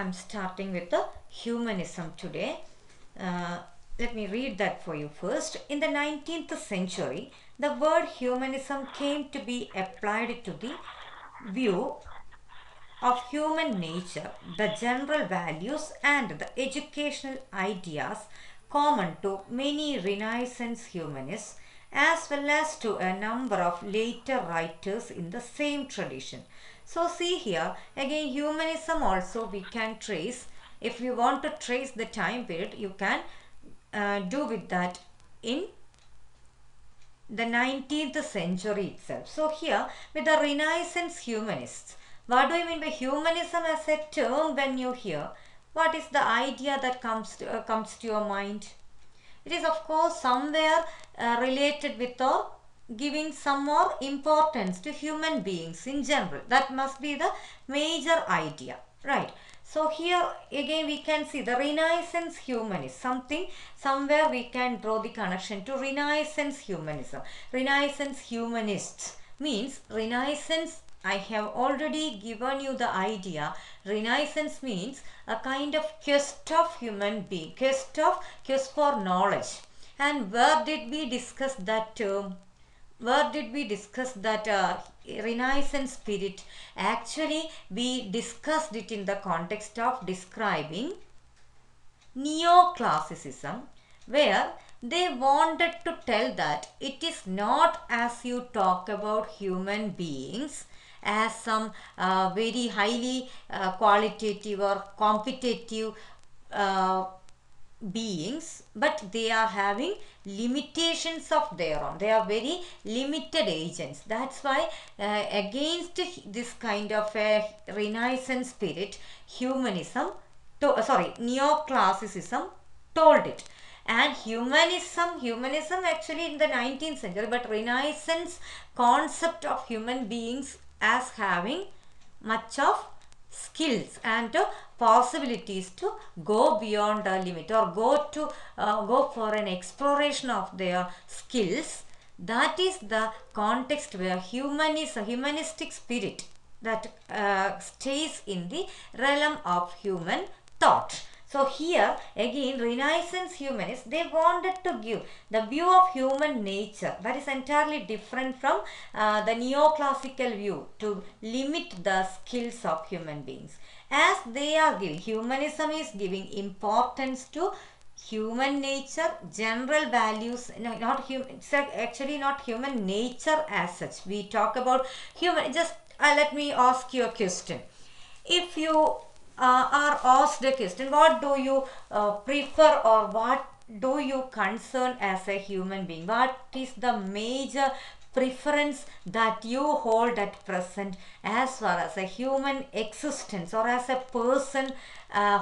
I'm starting with the humanism today. Let me read that for you first. In the 19th century, the word humanism came to be applied to the view of human nature, the general values and the educational ideas common to many Renaissance humanists as well as to a number of later writers in the same tradition. So see here, again humanism also we can trace. If you want to trace the time period, you can do with that in the 19th century itself. So here with the Renaissance humanists, what do you mean by humanism as a term? When you hear, what is the idea that comes to your mind? It is of course somewhere related with or giving some more importance to human beings in general. That must be the major idea, right? So here again we can see the Renaissance humanism, somewhere we can draw the connection to Renaissance humanism. Renaissance humanists means Renaissance, I have already given you the idea. Renaissance means a kind of quest of human being, quest for knowledge. And where did we discuss that term? Where did we discuss that Renaissance spirit? Actually, we discussed it in the context of describing neoclassicism, where they wanted to tell that it is not as you talk about human beings as some very highly qualitative or competitive beings, but they are having limitations of their own. They are very limited agents. That's why against this kind of a Renaissance spirit, neoclassicism told it. And humanism actually in the 19th century, but Renaissance concept of human beings as having much of skills and possibilities to go beyond a limit or go for an exploration of their skills. That is the context where humanistic spirit that stays in the realm of human thought. So here again Renaissance humanists, they wanted to give the view of human nature that is entirely different from the neoclassical view to limit the skills of human beings. As they are giving, humanism is giving importance to human nature, general values, no, not human, it's actually not human nature as such. We talk about human, just let me ask you a question. If you are asked a question, what do you prefer or what do you concern as a human being? What is the major preference that you hold at present as far as a human existence or as a person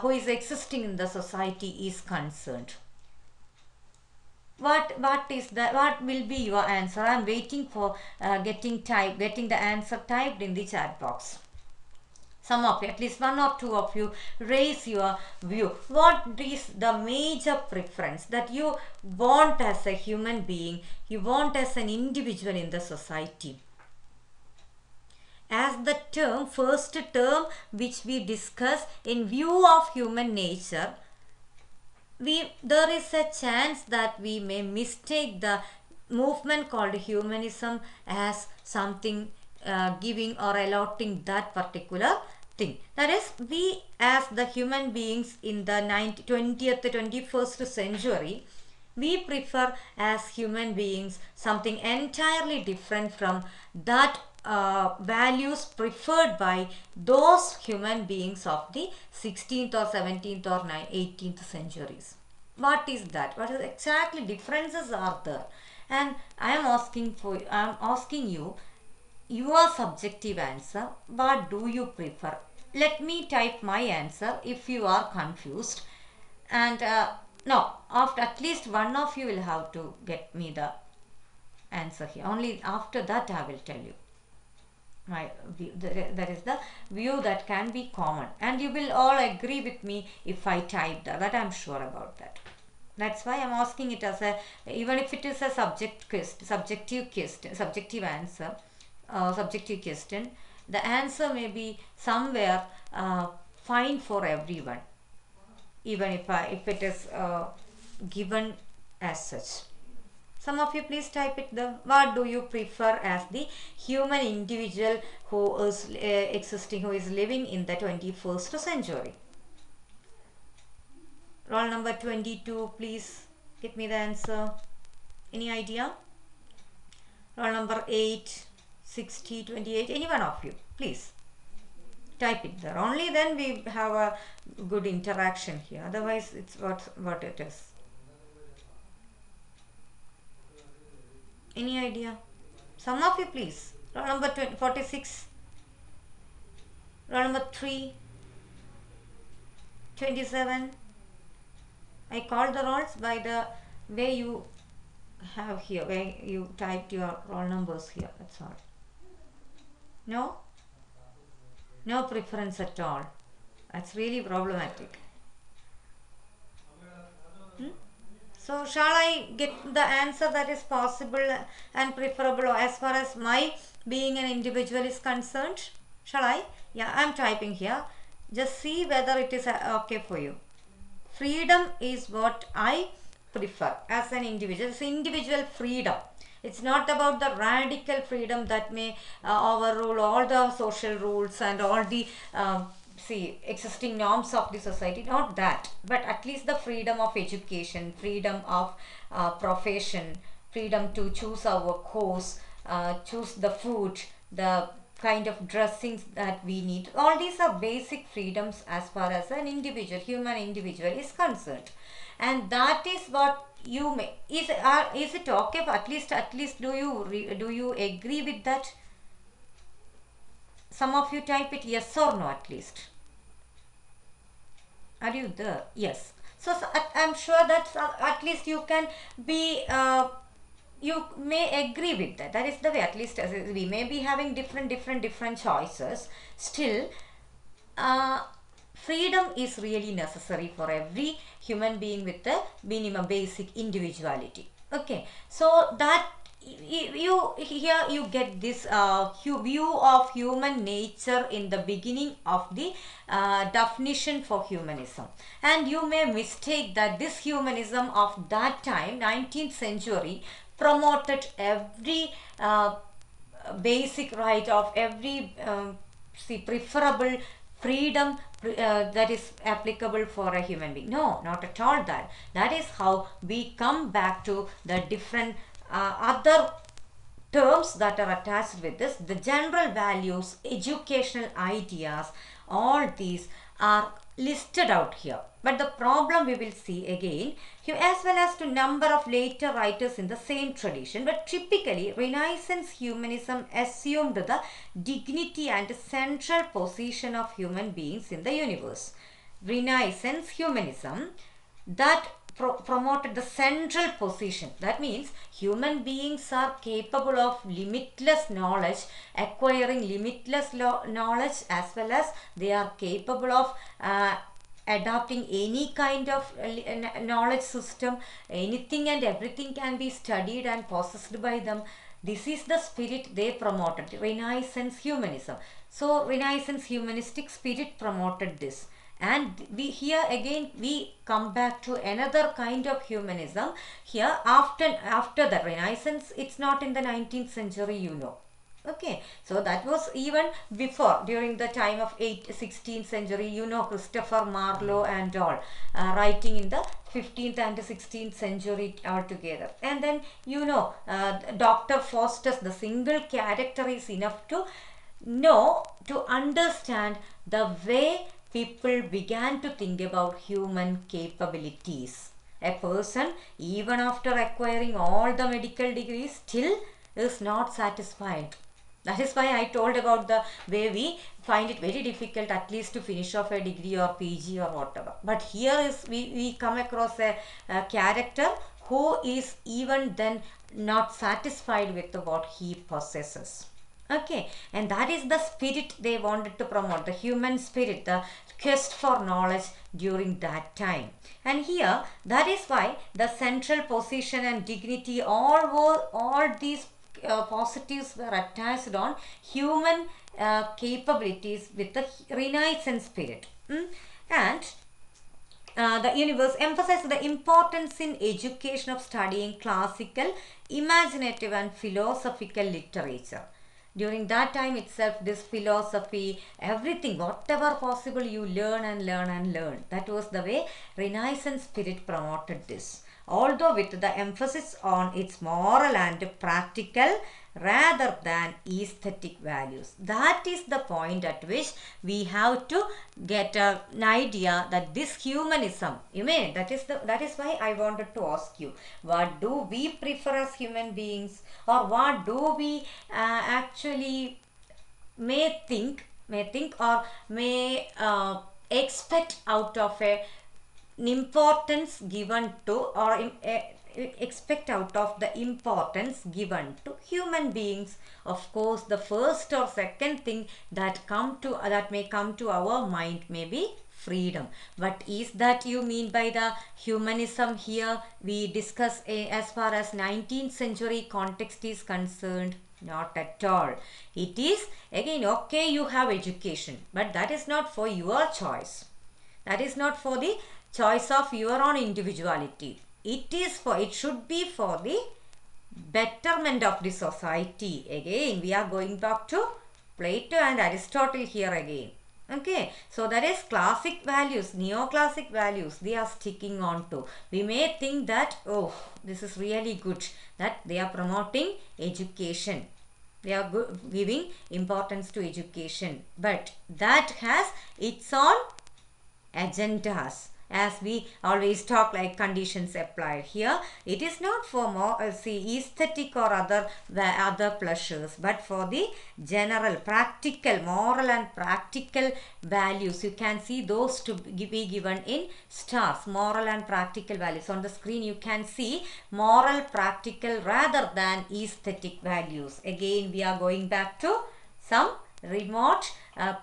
who is existing in the society is concerned? What will be your answer? I am waiting for getting the answer typed in the chat box. Some of you, at least one or two of you, raise your view. What is the major preference that you want as a human being, you want as an individual in the society? As the first term which we discuss in view of human nature, there is a chance that we may mistake the movement called humanism as something giving or allotting that particular thing. That is, we as the human beings in the 20th, 21st century, we prefer as human beings something entirely different from that values preferred by those human beings of the 16th or 17th or 18th centuries. What is that? What is exactly differences are there? And I am asking you your subjective answer. What do you prefer? Let me type my answer if you are confused. And no, after at least one of you will have to get me the answer here. Only after that I will tell you my view. That is the view that can be common, and you will all agree with me if I type that I am sure about that. That's why I am asking it as a, even if it is a subjective answer, subjective question, the answer may be somewhere fine for everyone, even if it is given as such. Some of you please type it the what do you prefer as the human individual who is existing, who is living in the 21st century. Roll number 22, please give me the answer. Any idea? Roll number 8, 60, 28, any one of you, please type it there. Only then we have a good interaction here. Otherwise, it's what it is. Any idea? Some of you, please. Roll number 46. Roll number 3. 27. I called the rolls by the way you have here, where you typed your roll numbers here. That's all. No? No preference at all. That's really problematic. So shall I get the answer that is possible and preferable as far as my being an individual is concerned? Shall I? Yeah, I'm typing here. Just see whether it is okay for you. Freedom is what I prefer as an individual. It's individual freedom. It's not about the radical freedom that may overrule all the social rules and all the existing norms of the society. Not that, but at least the freedom of education, freedom of profession, freedom to choose our course, choose the food, the kind of dressings that we need. All these are basic freedoms as far as an individual, human individual is concerned. And that is what you may, is it okay? At least do you agree with that? Some of you type it yes or no at least. Are you there? Yes. So I'm sure that at least you can be you may agree with that. That is the way. At least we may be having different choices. Still, freedom is really necessary for every human being with a minimum basic individuality. Okay, so that you get this view of human nature in the beginning of the definition for humanism, and you may mistake that this humanism of that time, 19th century, promoted every basic right of every preferable freedom that is applicable for a human being. No, not at all that. That is how we come back to the different other terms that are attached with this. The general values, educational ideas, all these are listed out here. But the problem we will see again, as well as to number of later writers in the same tradition. But typically, Renaissance humanism assumed the dignity and central position of human beings in the universe. Renaissance humanism that promoted the central position. That means human beings are capable of limitless knowledge, acquiring limitless knowledge, as well as they are capable of adopting any kind of knowledge system. Anything and everything can be studied and possessed by them. This is the spirit they promoted, Renaissance humanism. So Renaissance humanistic spirit promoted this. And here again we come back to another kind of humanism here after the Renaissance. It's not in the 19th century, you know. Okay, so that was even before, during the time of 16th century, you know, Christopher Marlowe and all writing in the 15th and 16th century altogether. And then, you know, Dr. Faustus, the single character is enough to know, to understand the way people began to think about human capabilities. A person, even after acquiring all the medical degrees, still is not satisfied. That is why I told about the way we find it very difficult at least to finish off a degree or PG or whatever. But here is we come across a character who is even then not satisfied with what he possesses. Okay, and that is the spirit they wanted to promote, the human spirit, the quest for knowledge during that time. And here, that is why the central position and dignity, all these positives were attached on human capabilities with the Renaissance spirit. And the universe emphasized the importance in education of studying classical, imaginative and philosophical literature. During that time itself, this philosophy, everything, whatever possible, you learn and learn and learn. That was the way Renaissance spirit promoted this. Although with the emphasis on its moral and practical rather than aesthetic values. That is the point at which we have to get an idea that this humanism, that is why I wanted to ask you, what do we prefer as human beings, or what do we actually may think or may expect out of an importance given to, or expect out of the importance given to human beings. Of course, the first or second thing that may come to our mind may be freedom. What is that you mean by the humanism here? We discuss as far as 19th century context is concerned. Not at all. It is again, okay, you have education, but that is not for your choice. That is not for the choice of your own individuality. It should be for the betterment of the society. Again, we are going back to Plato and Aristotle here again. Okay, so that is classic values, neoclassic values they are sticking on to. We may think that, oh, this is really good, that they are promoting education. They are giving importance to education. But that has its own agendas. As we always talk, like conditions applied here, it is not for more aesthetic or other pleasures, but for the general practical moral and practical values. You can see those to be given in stars, moral and practical values. On the screen you can see moral, practical rather than aesthetic values. Again, we are going back to some remote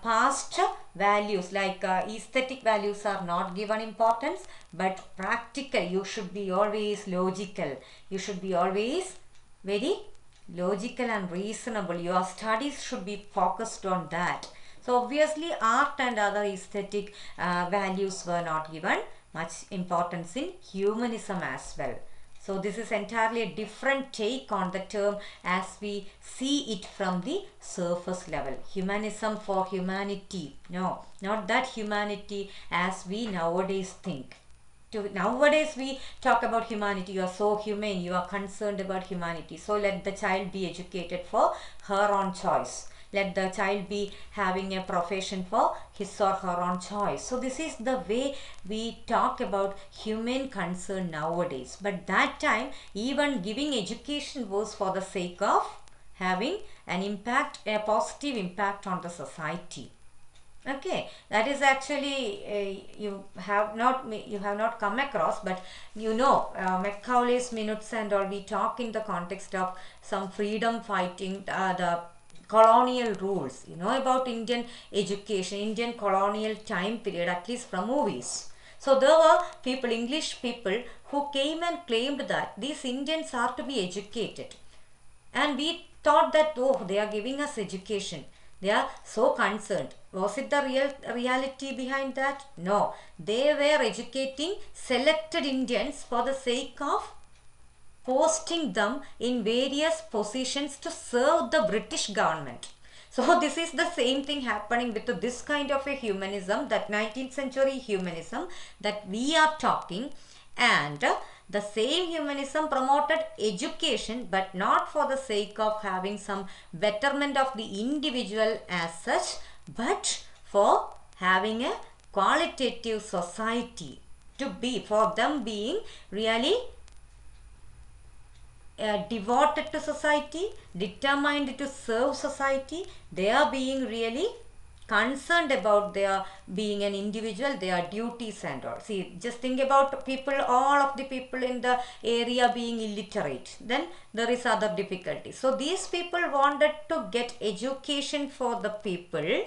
past values, like aesthetic values are not given importance, but practical, you should be always logical, you should be always very logical and reasonable. Your studies should be focused on that. So obviously art and other aesthetic values were not given much importance in humanism as well. So this is entirely a different take on the term as we see it from the surface level. Humanism for humanity. No, not that humanity as we nowadays think. Nowadays we talk about humanity. You are so humane. You are concerned about humanity. So let the child be educated for her own choice. Let the child be having a profession for his or her own choice. So this is the way we talk about human concern nowadays. But that time, even giving education was for the sake of having an impact, a positive impact on the society. Okay, that is actually you have not come across, but Macaulay's Minutes and all, we talk in the context of some freedom fighting, the colonial rules, about Indian education, Indian colonial time period, at least from movies. So there were people, English people, who came and claimed that these Indians are to be educated. And we thought that, oh, they are giving us education. They are so concerned. Was it the reality behind that? No. They were educating selected Indians for the sake of posting them in various positions to serve the British government. So this is the same thing happening with this kind of a humanism, that 19th century humanism that we are talking. And the same humanism promoted education, but not for the sake of having some betterment of the individual as such, but for having a qualitative society, for them being really devoted to society, determined to serve society. They are being really concerned about their being an individual, their duties and all. See, just think about people, all of the people in the area being illiterate. Then there is other difficulty. So these people wanted to get education for the people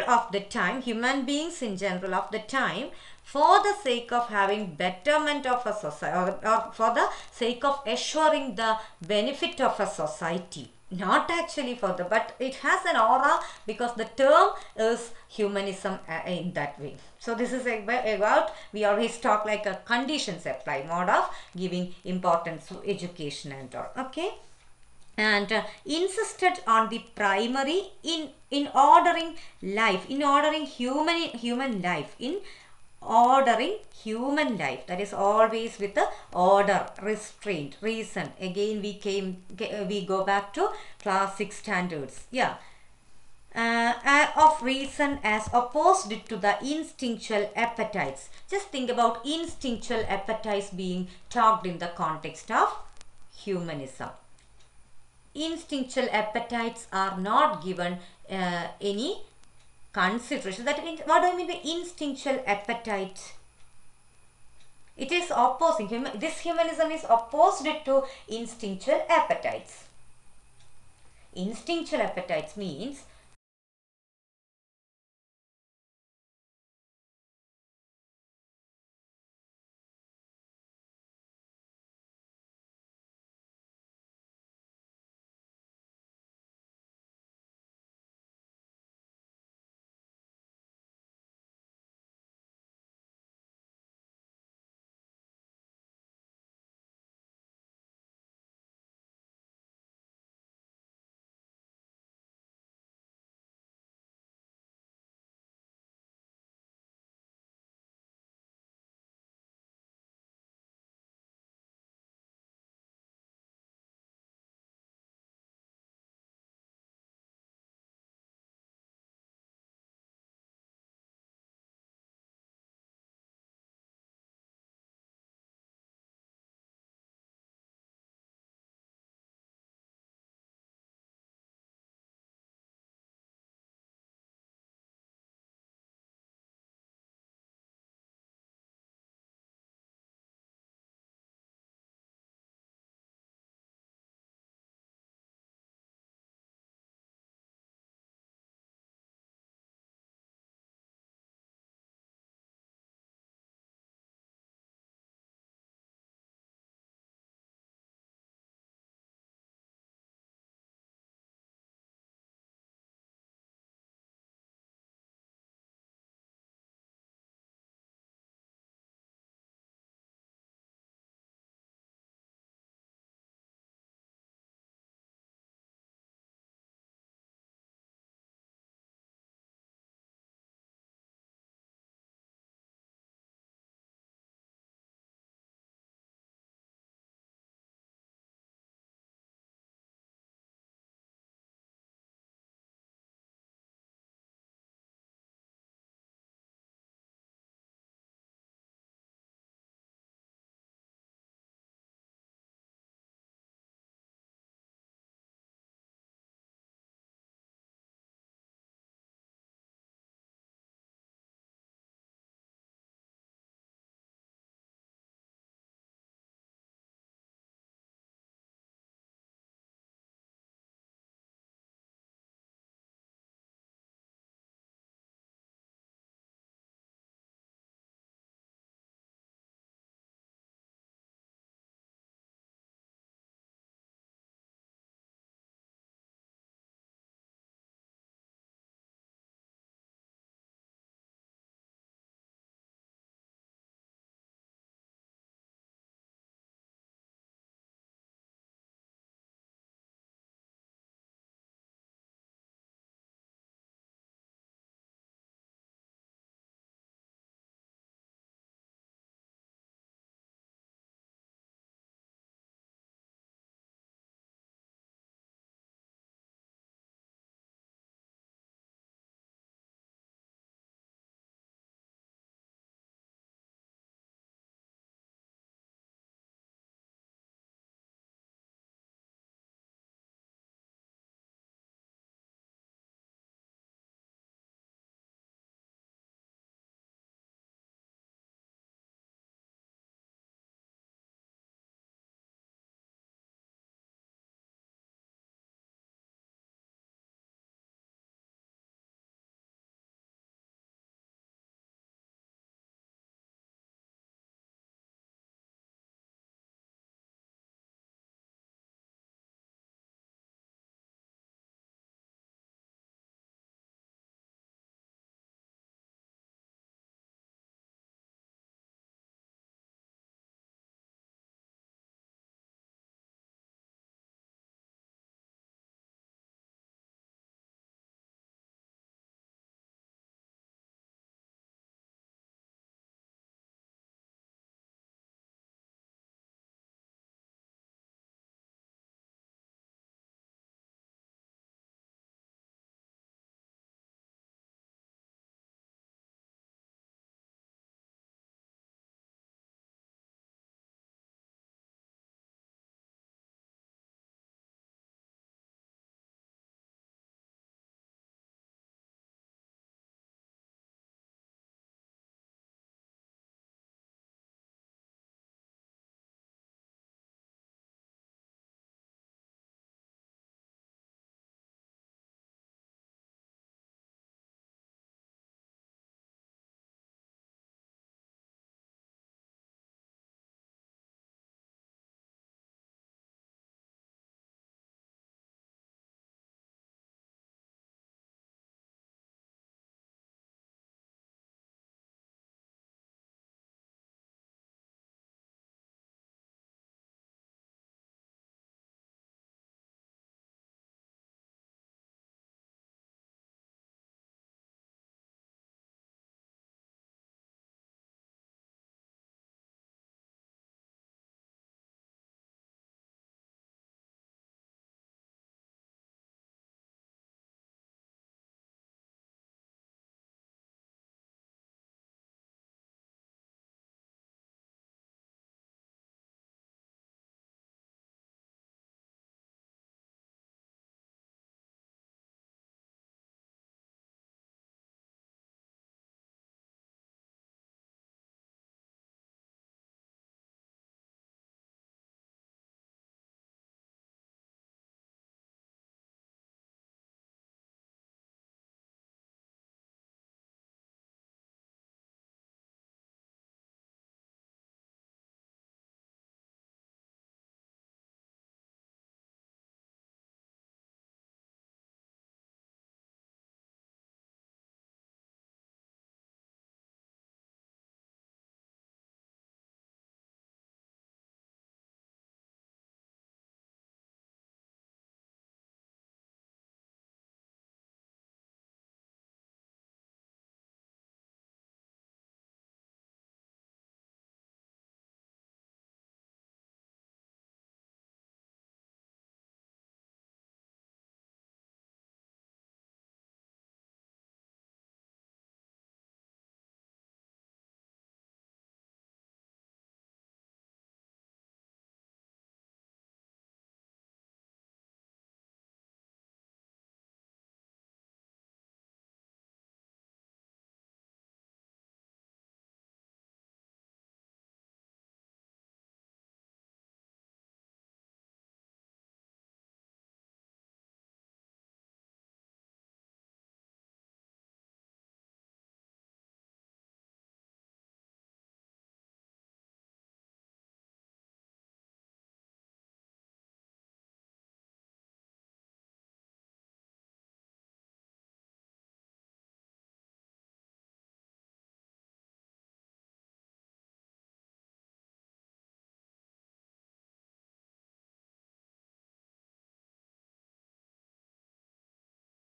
of the time, human beings in general of the time, for the sake of having betterment of a society, or for the sake of assuring the benefit of a society. Not actually for the, but it has an aura because the term is humanism in that way. So this is about, we always talk like a conditions apply mode of giving importance to education and all. Okay. And insisted on the primary in ordering life, in ordering human life, in ordering human life, that is always with the order, restraint, reason. Again we go back to class 6 standards. Yeah. Of reason as opposed to the instinctual appetites. Just think about instinctual appetites being talked in the context of humanism. Instinctual appetites are not given any consideration. That means, what do I mean by instinctual appetite? It is opposing. This humanism is opposed to instinctual appetites. Instinctual appetites means